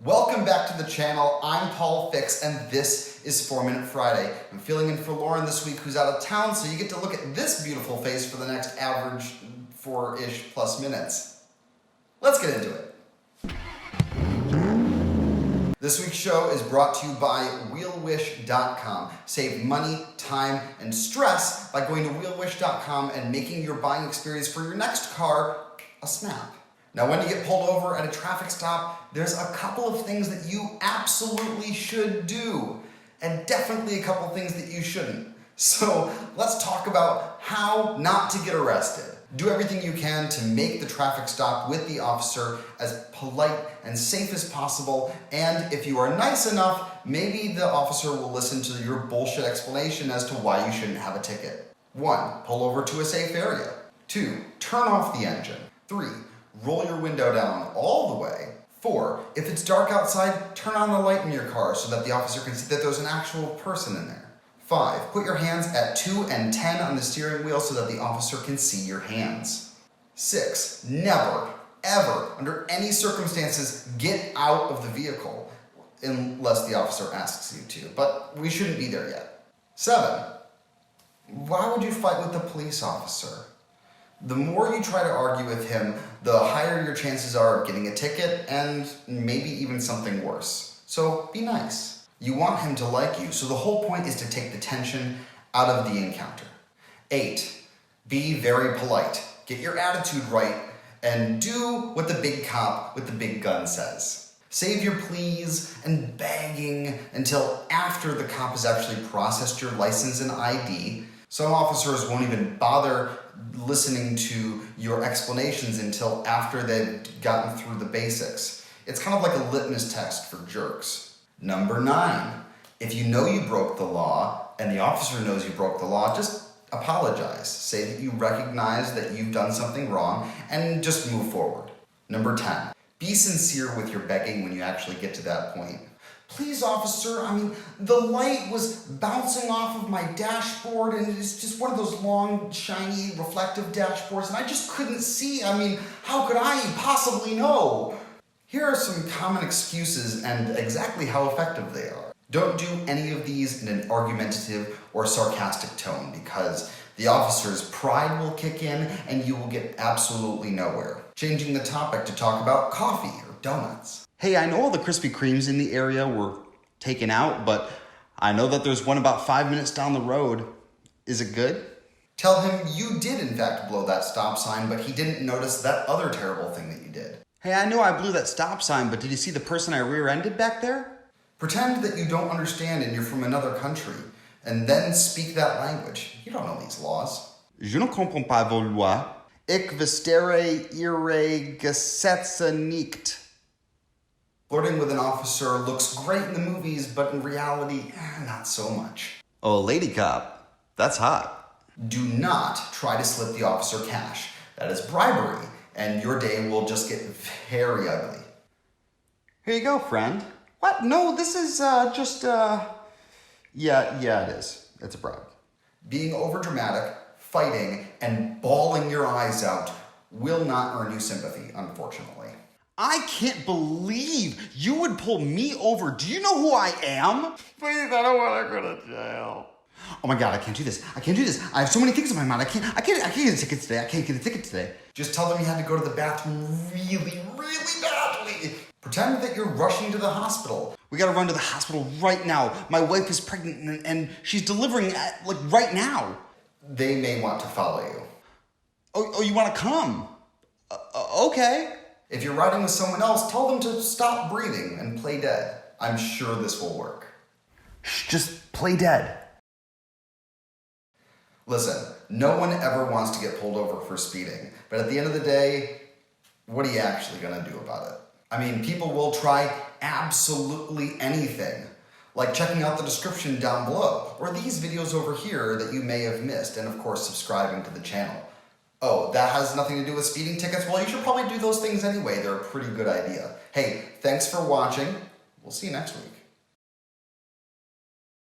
Welcome back to the channel. I'm Paul Fix, and this is 4 Minute Friday. I'm filling in for Lauren this week, who's out of town, so you get to look at this beautiful face for the next average 4-ish plus minutes. Let's get into it. This week's show is brought to you by wheelwish.com. Save money, time, and stress by going to wheelwish.com and making your buying experience for your next car a snap. Now, when you get pulled over at a traffic stop, there's a couple of things that you absolutely should do, and definitely a couple of things that you shouldn't. So let's talk about how not to get arrested. Do everything you can to make the traffic stop with the officer as polite and safe as possible, and if you are nice enough, maybe the officer will listen to your bullshit explanation as to why you shouldn't have a ticket. 1. Pull over to a safe area. 2. Turn off the engine. 3. Roll your window down all the way. 4. If it's dark outside, turn on the light in your car so that the officer can see that there's an actual person in there. 5. Put your hands at 2 and 10 on the steering wheel so that the officer can see your hands. 6. Never, ever, under any circumstances, get out of the vehicle unless the officer asks you to, but we shouldn't be there yet. 7. Why would you fight with the police officer? The more you try to argue with him, the higher your chances are of getting a ticket and maybe even something worse. So be nice. You want him to like you, so the whole point is to take the tension out of the encounter. 8. Be very polite. Get your attitude right and do what the big cop with the big gun says. Save your pleas and begging until after the cop has actually processed your license and ID. Some officers won't even bother listening to your explanations until after they've gotten through the basics. It's kind of like a litmus test for jerks. Number 9, if you know you broke the law and the officer knows you broke the law, just apologize. Say that you recognize that you've done something wrong and just move forward. Number 10, be sincere with your begging when you actually get to that point. Please, officer, the light was bouncing off of my dashboard, and it's just one of those long, shiny, reflective dashboards, and I just couldn't see. How could I possibly know? Here are some common excuses and exactly how effective they are. Don't do any of these in an argumentative or sarcastic tone, because the officer's pride will kick in and you will get absolutely nowhere. Changing the topic to talk about coffee or donuts. Hey, I know all the Krispy Kremes in the area were taken out, but I know that there's one about 5 minutes down the road. Is it good? Tell him you did in fact blow that stop sign, but he didn't notice that other terrible thing that you did. Hey, I know I blew that stop sign, but did you see the person I rear-ended back there? Pretend that you don't understand and you're from another country, and then speak that language. You don't know these laws. Je ne comprends pas vos lois. Ich verstehe ihre Gesetze nicht. Flirting with an officer looks great in the movies, but in reality, not so much. Oh, lady cop, that's hot. Do not try to slip the officer cash. That is bribery, and your day will just get very ugly. Here you go, friend. What? No, this is Yeah, it is. It's a bribe. Being overdramatic, fighting, and bawling your eyes out will not earn you sympathy, unfortunately. I can't believe you would pull me over. Do you know who I am? Please, I don't want to go to jail. Oh my God, I can't do this. I have so many things in my mind. I can't get a ticket today. Just tell them you had to go to the bathroom really, really badly. Pretend that you're rushing to the hospital. We gotta run to the hospital right now. My wife is pregnant and she's delivering right now. They may want to follow you. Oh, you want to come? Okay. If you're riding with someone else, tell them to stop breathing and play dead. I'm sure this will work. Just play dead. Listen, no one ever wants to get pulled over for speeding, but at the end of the day, what are you actually gonna do about it? People will try absolutely anything, like checking out the description down below, or these videos over here that you may have missed, and of course subscribing to the channel. Oh, that has nothing to do with speeding tickets? Well, you should probably do those things anyway. They're a pretty good idea. Hey, thanks for watching. We'll see you next week.